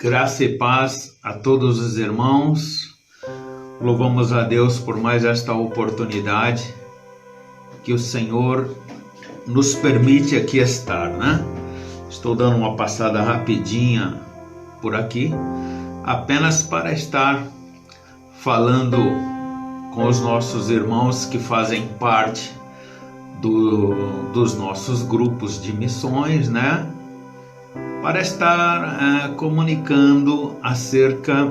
Graça e paz a todos os irmãos. Louvamos a Deus por mais esta oportunidade que o Senhor nos permite aqui estar, né? Estou dando uma passada rapidinha por aqui, apenas para estar falando com os nossos irmãos que fazem parte dos nossos grupos de missões, né? Para estar comunicando acerca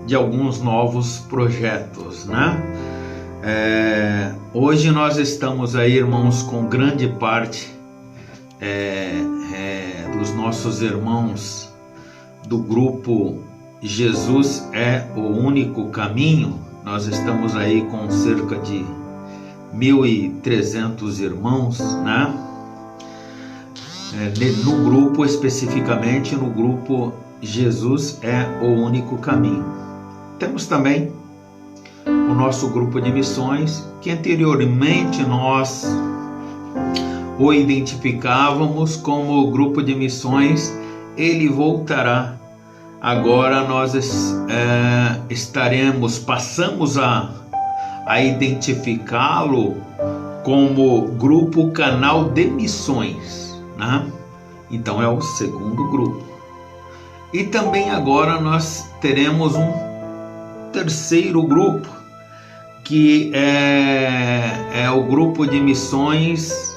de alguns novos projetos, né? Hoje nós estamos aí, irmãos, com grande parte dos nossos irmãos do grupo Jesus é o Único Caminho. Nós estamos aí com cerca de 1.300 irmãos, né? No grupo, especificamente no grupo Jesus é o Único Caminho. Temos também o nosso grupo de missões, que anteriormente nós o identificávamos como o grupo de missões Ele Voltará. Agora nós passamos a identificá-lo como grupo Canal de Missões, né? Então é o segundo grupo. E também agora nós teremos um terceiro grupo, que é o grupo de missões.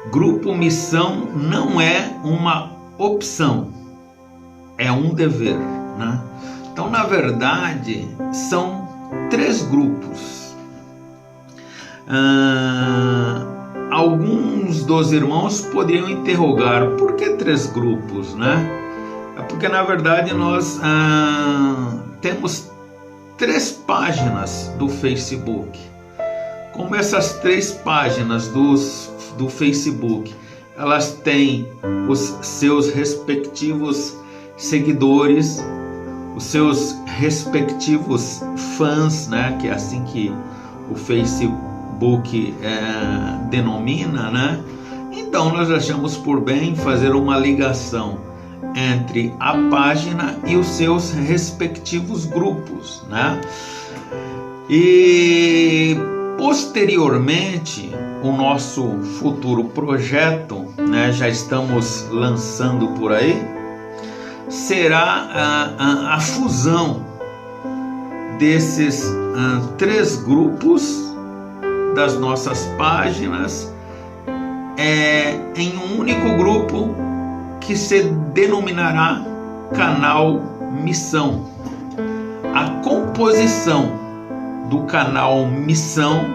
Grupo Missão não é uma opção, é um dever, né? Então, na verdade, são três grupos. Alguns dos irmãos poderiam interrogar: por que três grupos, né? É porque, na verdade, nós temos 3 páginas do Facebook. Como essas 3 páginas do Facebook, elas têm os seus respectivos seguidores, os seus respectivos fãs, né? Que é assim que o Facebook denomina, né? Então nós achamos por bem fazer uma ligação entre a página e os seus respectivos grupos, né? E posteriormente o nosso futuro projeto, né, já estamos lançando por aí, será a fusão desses 3 grupos das nossas páginas em um único grupo que se denominará Canal Missão. A composição do Canal Missão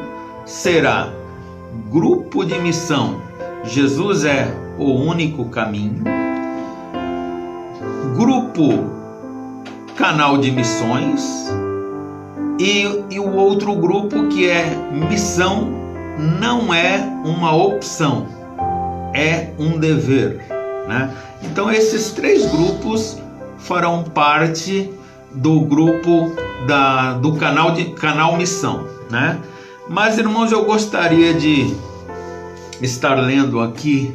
será Grupo de Missão Jesus é o Único Caminho, Grupo Canal de Missões e o outro grupo que é Missão não é uma opção, é um dever, né? Então esses 3 grupos farão parte do grupo do canal Missão, né? Mas, irmãos, eu gostaria de estar lendo aqui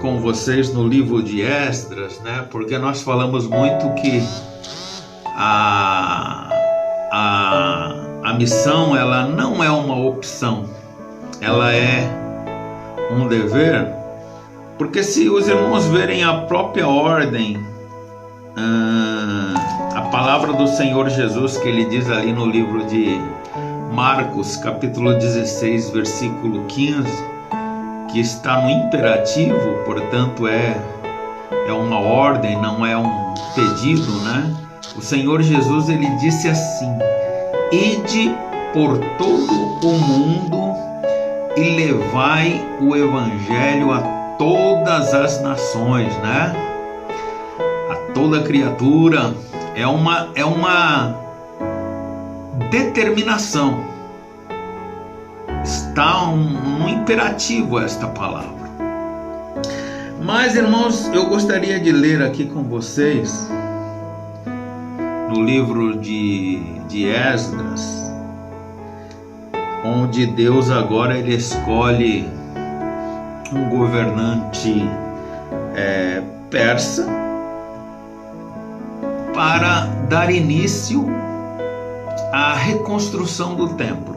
com vocês no livro de Esdras, né? Porque nós falamos muito que a missão, ela não é uma opção, ela é um dever. Porque se os irmãos verem a própria ordem, a palavra do Senhor Jesus, que ele diz ali no livro de Marcos, capítulo 16, versículo 15, que está no imperativo, portanto é uma ordem, não é um pedido, né? O Senhor Jesus, ele disse assim: ide por todo o mundo e levai o evangelho a todas as nações, né? A toda criatura. É uma determinação. Está um imperativo esta palavra. Mas, irmãos, eu gostaria de ler aqui com vocês no livro de Esdras, onde Deus agora ele escolhe um governante persa para dar início à reconstrução do templo.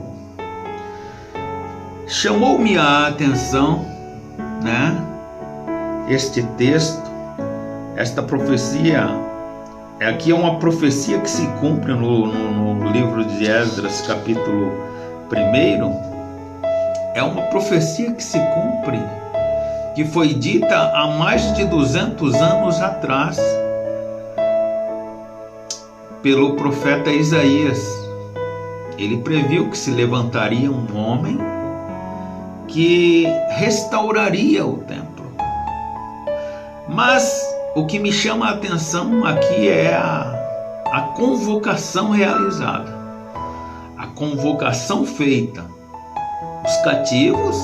Chamou-me a atenção, né, este texto, esta profecia. Aqui é uma profecia que se cumpre no livro de Esdras, capítulo 1. É uma profecia que se cumpre, que foi dita há mais de 200 anos atrás pelo profeta Isaías. Ele previu que se levantaria um homem que restauraria o templo. Mas o que me chama a atenção aqui é a convocação realizada, a convocação feita. Os cativos,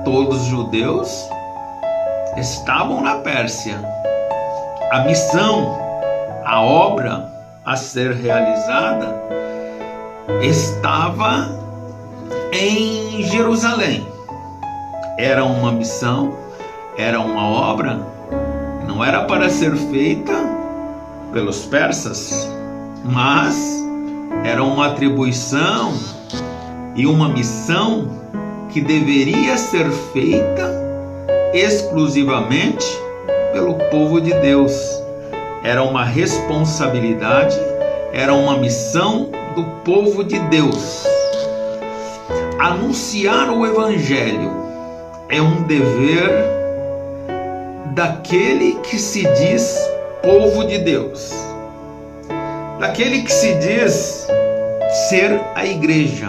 todos os judeus, estavam na Pérsia. A missão, a obra a ser realizada estava em Jerusalém. Era uma missão, era uma obra, não era para ser feita pelos persas, mas era uma atribuição e uma missão que deveria ser feita exclusivamente pelo povo de Deus. Era uma responsabilidade, era uma missão do povo de Deus. Anunciar o Evangelho é um dever daquele que se diz povo de Deus, daquele que se diz ser a igreja.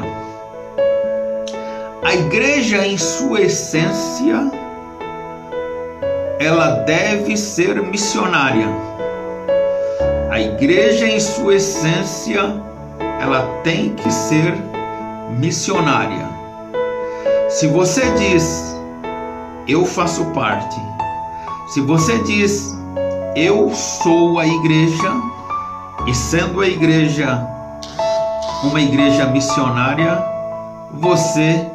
A igreja, em sua essência, ela deve ser missionária. A igreja, em sua essência, ela tem que ser missionária. Se você diz, eu faço parte, se você diz, eu sou a igreja, e sendo a igreja uma igreja missionária, você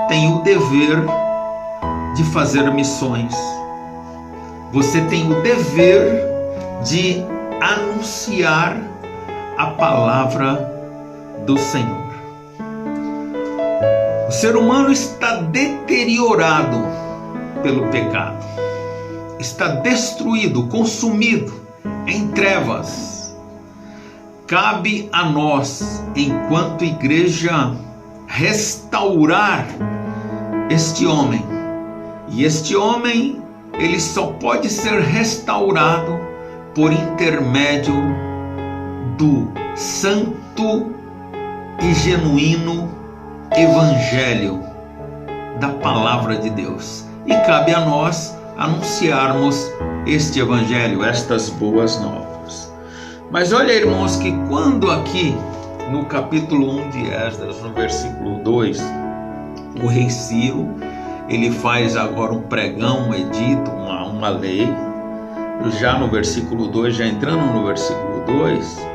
tem o dever de fazer missões. Você tem o dever de anunciar a palavra do Senhor. O ser humano está deteriorado pelo pecado, está destruído, consumido em trevas. Cabe a nós, enquanto igreja, restaurar este homem. E este homem, ele só pode ser restaurado por intermédio do santo e genuíno Evangelho da Palavra de Deus. E cabe a nós anunciarmos este Evangelho, estas boas novas. Mas olha, irmãos, que quando aqui no capítulo 1 de Esdras, no versículo 2, o rei Ciro, ele faz agora um pregão, um edito, uma lei, já no versículo 2, já entrando no versículo 2,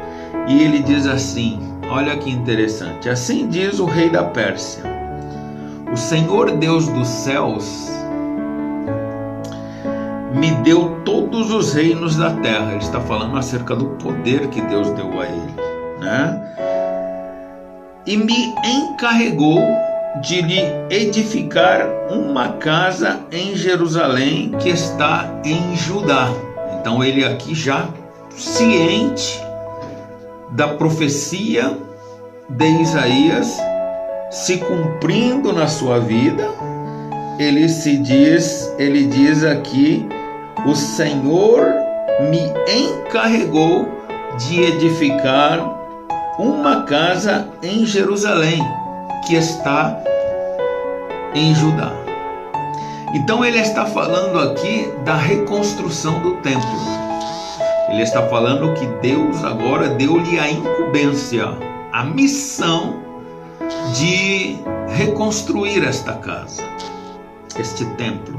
e ele diz assim, olha que interessante, assim diz o rei da Pérsia, o Senhor Deus dos céus me deu todos os reinos da terra. Ele está falando acerca do poder que Deus deu a ele, né? E me encarregou de lhe edificar uma casa em Jerusalém que está em Judá. Então ele aqui já ciente da profecia de Isaías se cumprindo na sua vida, ele diz aqui, o Senhor me encarregou de edificar uma casa em Jerusalém, que está em Judá. Então ele está falando aqui da reconstrução do templo. Ele está falando que Deus agora deu-lhe a incumbência, a missão de reconstruir esta casa, este templo.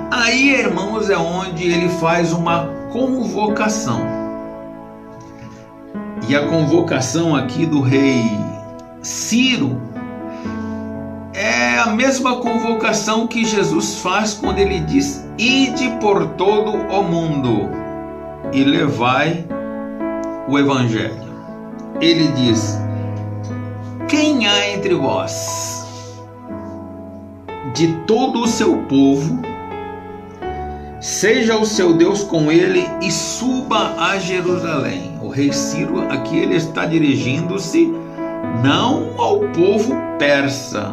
Aí, irmãos, é onde ele faz uma convocação. E a convocação aqui do rei Ciro é a mesma convocação que Jesus faz quando ele diz: ide por todo o mundo e levai o evangelho. Ele diz: quem há entre vós de todo o seu povo, seja o seu Deus com ele e suba a Jerusalém. O rei Ciro aqui ele está dirigindo-se não ao povo persa,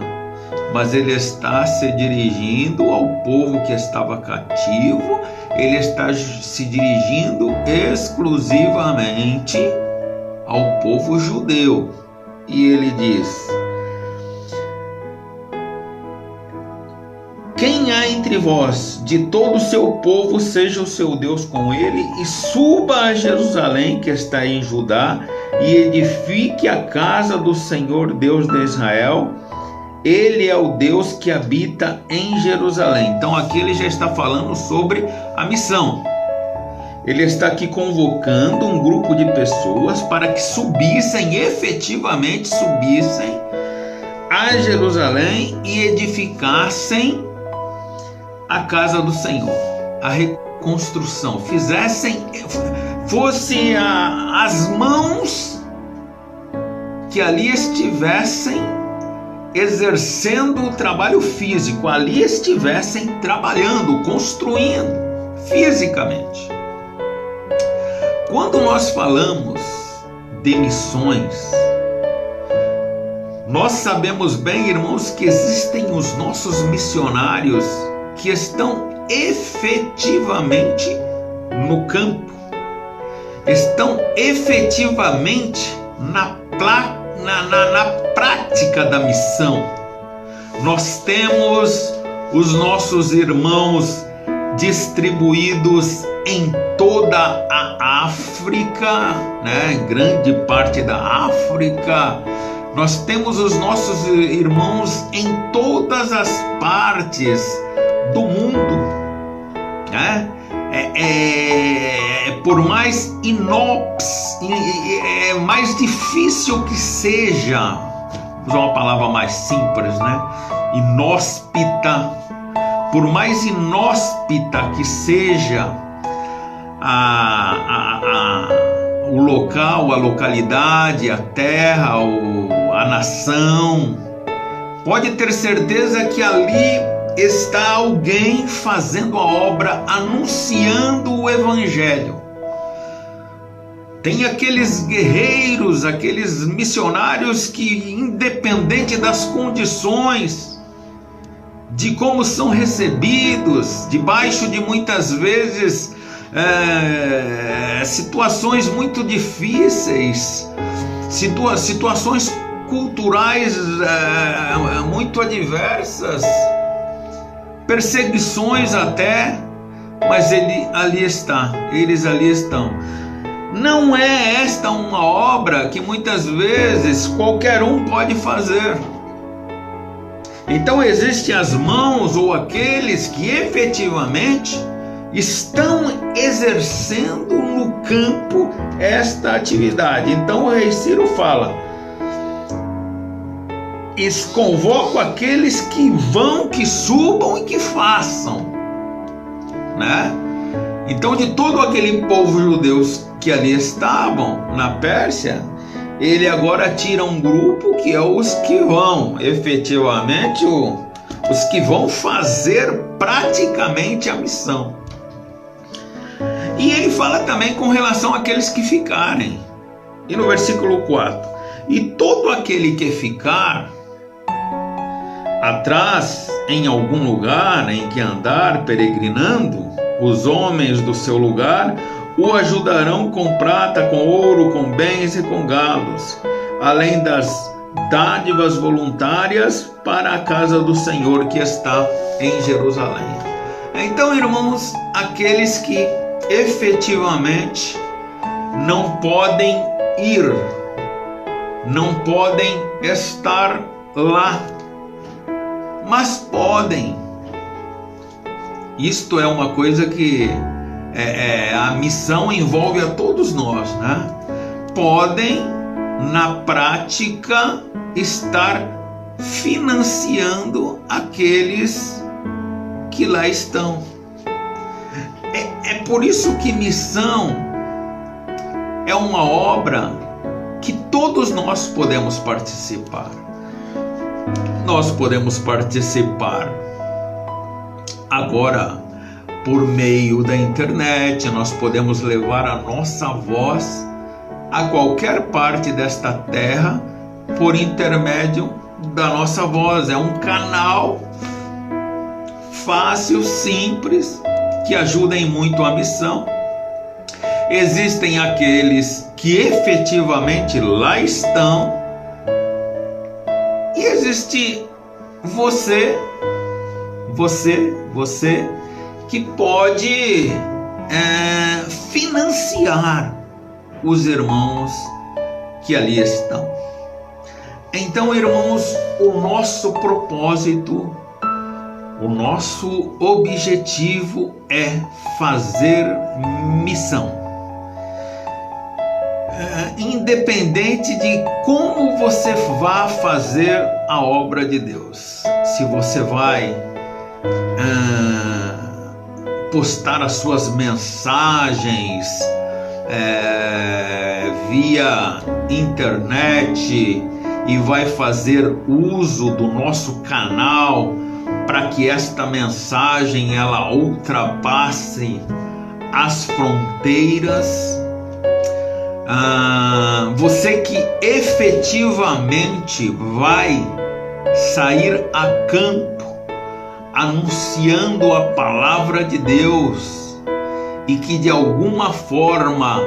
mas ele está se dirigindo ao povo que estava cativo. Ele está se dirigindo exclusivamente ao povo judeu. E ele diz: quem há entre vós de todo o seu povo, seja o seu Deus com ele, e suba a Jerusalém, que está em Judá, e edifique a casa do Senhor Deus de Israel. Ele é o Deus que habita em Jerusalém. Então aqui ele já está falando sobre a missão. Ele está aqui convocando um grupo de pessoas para que efetivamente subissem a Jerusalém e edificassem a casa do Senhor, a reconstrução, fosse as mãos que ali estivessem exercendo o trabalho físico, ali estivessem trabalhando, construindo fisicamente. Quando nós falamos de missões, nós sabemos bem, irmãos, que existem os nossos missionários que estão efetivamente no campo, estão efetivamente na prática da missão. Nós temos os nossos irmãos distribuídos em toda a África, né? Grande parte da África. Nós temos os nossos irmãos em todas as partes do mundo, né? Por mais mais difícil que seja, vou usar uma palavra mais simples, né? Inóspita, por mais inóspita que seja o local, a localidade, a terra, a nação, pode ter certeza que ali está alguém fazendo a obra, anunciando o evangelho. Tem aqueles guerreiros, aqueles missionários que, independente das condições, de como são recebidos, debaixo de muitas vezes situações muito difíceis, situações culturais muito adversas, perseguições até, mas eles ali estão. Não é esta uma obra que muitas vezes qualquer um pode fazer. Então existem as mãos ou aqueles que efetivamente estão exercendo no campo esta atividade. Então o rei Ciro fala: convoco aqueles que vão, que subam e que façam, né? Então, de todo aquele povo judeu que ali estavam na Pérsia, ele agora tira um grupo que é os que vão efetivamente, os que vão fazer praticamente a missão. E ele fala também com relação àqueles que ficarem. E no versículo 4: e todo aquele que ficar atrás em algum lugar em que andar peregrinando, os homens do seu lugar o ajudarão com prata, com ouro, com bens e com galos, além das dádivas voluntárias para a casa do Senhor que está em Jerusalém. Então, irmãos, aqueles que efetivamente não podem ir, não podem estar lá, mas podem. Isto é uma coisa que a missão envolve a todos nós, né? Podem, na prática, estar financiando aqueles que lá estão. É por isso que missão é uma obra que todos nós podemos participar. Nós podemos participar agora por meio da internet, nós podemos levar a nossa voz a qualquer parte desta terra por intermédio da nossa voz. É um canal fácil, simples, que ajuda em muito a missão. Existem aqueles que efetivamente lá estão, e existe você que pode financiar os irmãos que ali estão. Então, irmãos, o nosso propósito, o nosso objetivo é fazer missão. Independente de como você vá fazer a obra de Deus, se você vai postar as suas mensagens via internet e vai fazer uso do nosso canal para que esta mensagem ela ultrapasse as fronteiras. Você que efetivamente vai sair a campo anunciando a palavra de Deus e que de alguma forma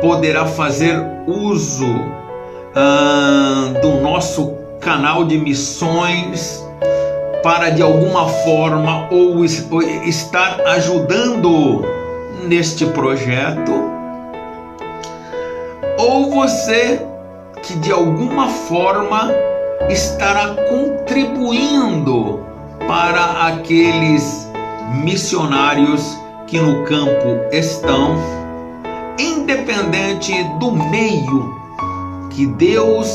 poderá fazer uso do nosso canal de missões para de alguma forma ou estar ajudando neste projeto, ou você que de alguma forma estará contribuindo para aqueles missionários que no campo estão, independente do meio que Deus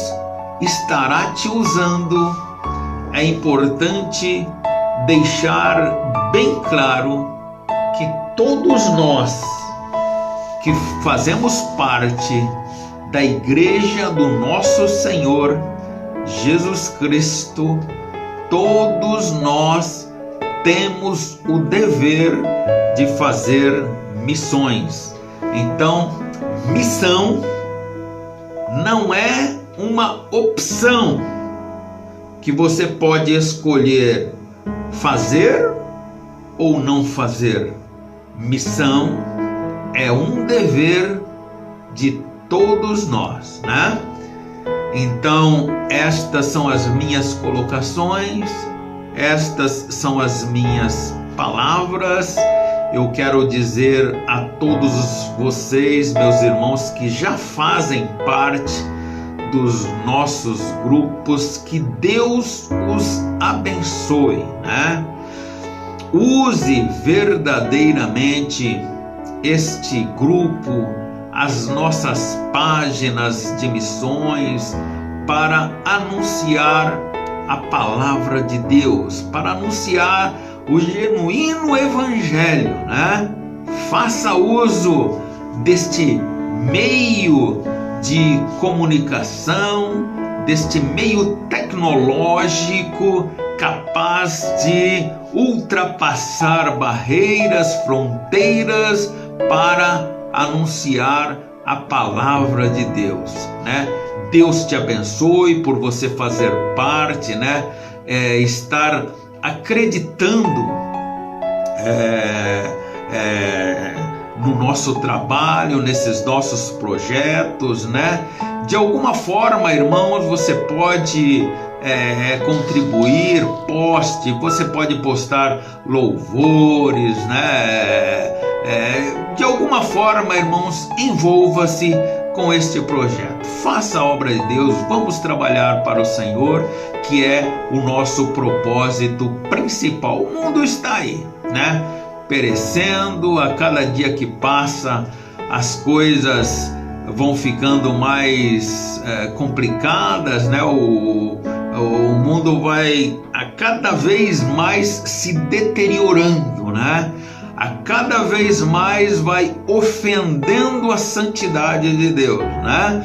estará te usando, é importante deixar bem claro que todos nós que fazemos parte da igreja do nosso Senhor Jesus Cristo, todos nós temos o dever de fazer missões. Então, missão não é uma opção que você pode escolher fazer ou não fazer. Missão é um dever de todos nós, né? Então, estas são as minhas colocações, estas são as minhas palavras. Eu quero dizer a todos vocês, meus irmãos, que já fazem parte dos nossos grupos, que Deus os abençoe, né? Use verdadeiramente este grupo, as nossas páginas de missões, para anunciar a palavra de Deus, para anunciar o genuíno evangelho, né? Faça uso deste meio de comunicação, deste meio tecnológico capaz de ultrapassar barreiras, fronteiras, para anunciar a palavra de Deus, né? Deus te abençoe por você fazer parte, né? Estar acreditando no nosso trabalho, nesses nossos projetos, né? De alguma forma, irmãos, você pode contribuir, você pode postar louvores, né? De alguma forma, irmãos, envolva-se com este projeto. Faça a obra de Deus, vamos trabalhar para o Senhor, que é o nosso propósito principal. O mundo está aí, né? Perecendo, a cada dia que passa, as coisas vão ficando mais complicadas, né? o mundo vai a cada vez mais se deteriorando, né? A cada vez mais vai ofendendo a santidade de Deus, né?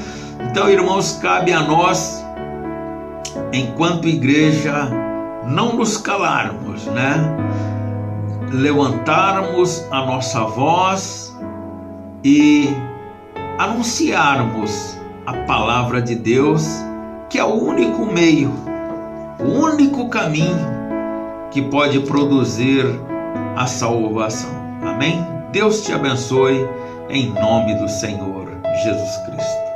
Então, irmãos, cabe a nós, enquanto igreja, não nos calarmos, né? Levantarmos a nossa voz e anunciarmos a palavra de Deus, que é o único meio, o único caminho que pode produzir a salvação. Amém? Deus te abençoe em nome do Senhor Jesus Cristo.